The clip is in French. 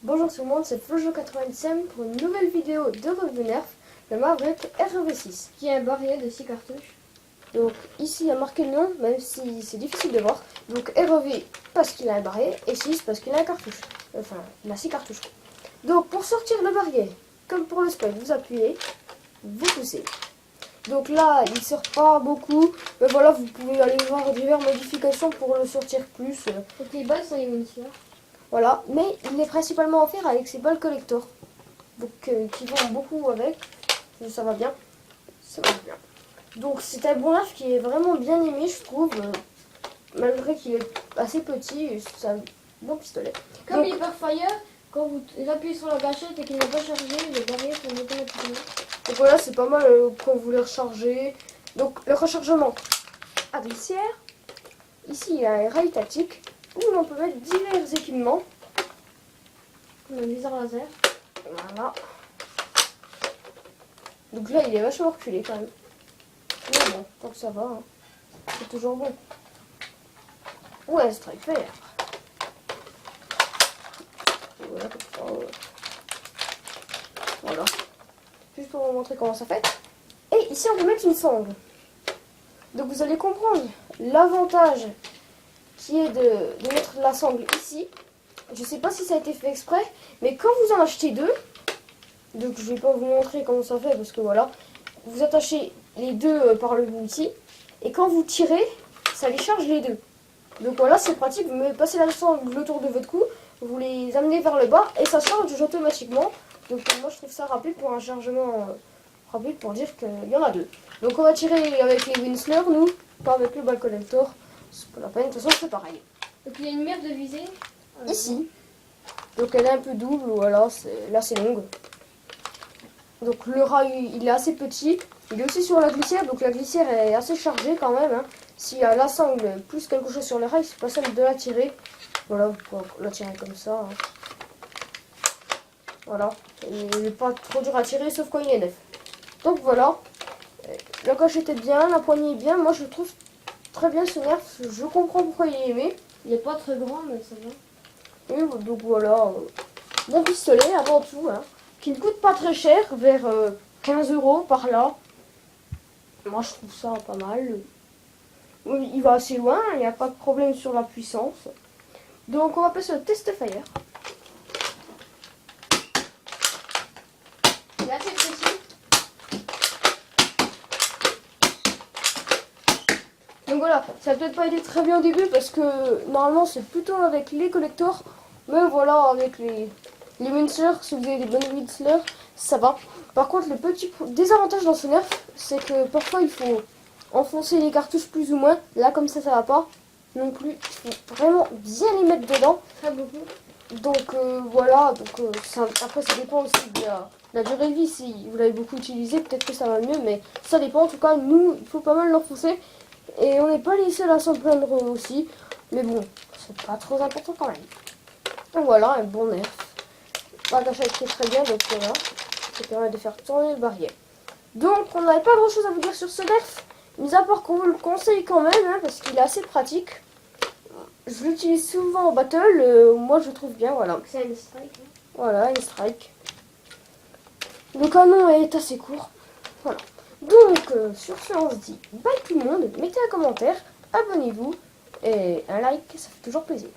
Bonjour tout le monde, c'est Flojo97 pour une nouvelle vidéo de revue Nerf, le Maverick REV6, qui est un barillet de 6 cartouches. Donc ici il y a marqué le nom, même si c'est difficile de voir. Donc REV parce qu'il a un barillet et 6 parce qu'il a un cartouche. Enfin, il a 6 cartouches. Donc pour sortir le barillet, comme pour le spike, vous appuyez, vous poussez. Donc là, il ne sort pas beaucoup, mais voilà, vous pouvez aller voir diverses modifications pour le sortir plus. Donc les balles sont les munitions. Voilà, mais il est principalement offert avec ses balles collector. Donc qui vont beaucoup avec. Ça va bien. Ça va bien. Donc c'est un bon nerf qui est vraiment bien aimé, je trouve. Malgré qu'il est assez petit, c'est un bon pistolet. Comme l'Hyperfire, quand vous appuyez sur la gâchette et qu'il n'est pas chargé, le barillet se met automatiquement. Donc voilà, c'est pas mal quand vous les rechargez. Donc le rechargement à glissière. Ici il y a un rail tactique où l'on peut mettre divers équipements. Comme un viseur laser. Voilà. Donc là il est vachement reculé quand même. Mais bon, tant que ça va, hein. C'est toujours bon. Ouais, strike faire. Voilà, comme ça. Voilà. Juste pour vous montrer comment ça fait. Et ici on peut mettre une sangle. Donc vous allez comprendre l'avantage qui est de mettre la sangle ici. Je sais pas si ça a été fait exprès, mais quand vous en achetez deux, donc je vais pas vous montrer comment ça fait parce que voilà, vous attachez les deux par le bout ici, et quand vous tirez, ça les charge les deux. Donc voilà, c'est pratique, vous me passez la sangle autour de votre cou, vous les amenez vers le bas et ça charge automatiquement. Donc moi je trouve ça rapide pour un chargement rapide pour dire qu'il y en a deux. Donc on va tirer avec les Winsler, nous, pas avec le ball collector, c'est pas la peine, de toute façon c'est pareil. Donc il y a une mire de visée. Ici, donc elle est un peu double, voilà, là c'est longue. Donc le rail il est assez petit, il est aussi sur la glissière, donc la glissière est assez chargée quand même. Hein. S'il y a la sangle plus quelque chose sur le rail, c'est pas simple de la tirer. Voilà, vous pouvez la tirer comme ça. Hein. Voilà, il n'est pas trop dur à tirer sauf quand il est neuf. Donc voilà, la gâchette est bien, la poignée est bien, moi je trouve très bien ce nerf, je comprends pourquoi il est aimé. Il n'est pas très grand, mais ça va. Et donc voilà, bon pistolet avant tout, hein, qui ne coûte pas très cher, vers 15 € par là. Moi je trouve ça pas mal. Il va assez loin, il n'y a pas de problème sur la puissance. Donc on va passer au test fire. Il est assez précis. Donc voilà, ça n'a peut-être pas été très bien au début parce que normalement c'est plutôt avec les collectors. Mais voilà, avec les Winsler, si vous avez des bonnes Winsler, ça va. Par contre, le petit désavantage dans ce nerf, c'est que parfois il faut enfoncer les cartouches plus ou moins. Là, comme ça va pas non plus. Il faut vraiment bien les mettre dedans. Très beaucoup. Donc voilà, donc, après ça dépend aussi de la durée de vie. Si vous l'avez beaucoup utilisé, peut-être que ça va mieux. Mais ça dépend. En tout cas, nous, il faut pas mal l'enfoncer. Et on n'est pas les seuls à s'en plaindre aussi. Mais bon, c'est pas trop important quand même. Donc voilà, un bon nerf. La gâchette qui est très bien, donc voilà. Ça permet de faire tourner le barillet. Donc on n'avait pas grand chose à vous dire sur ce nerf. Mis à part qu'on vous le conseille quand même, hein, parce qu'il est assez pratique. Je l'utilise souvent en battle, moi je trouve bien, voilà. C'est un strike. Hein. Voilà, une strike. Le canon est assez court. Voilà. Donc sur ce on se dit bye tout le monde, mettez un commentaire, abonnez-vous et un like, ça fait toujours plaisir.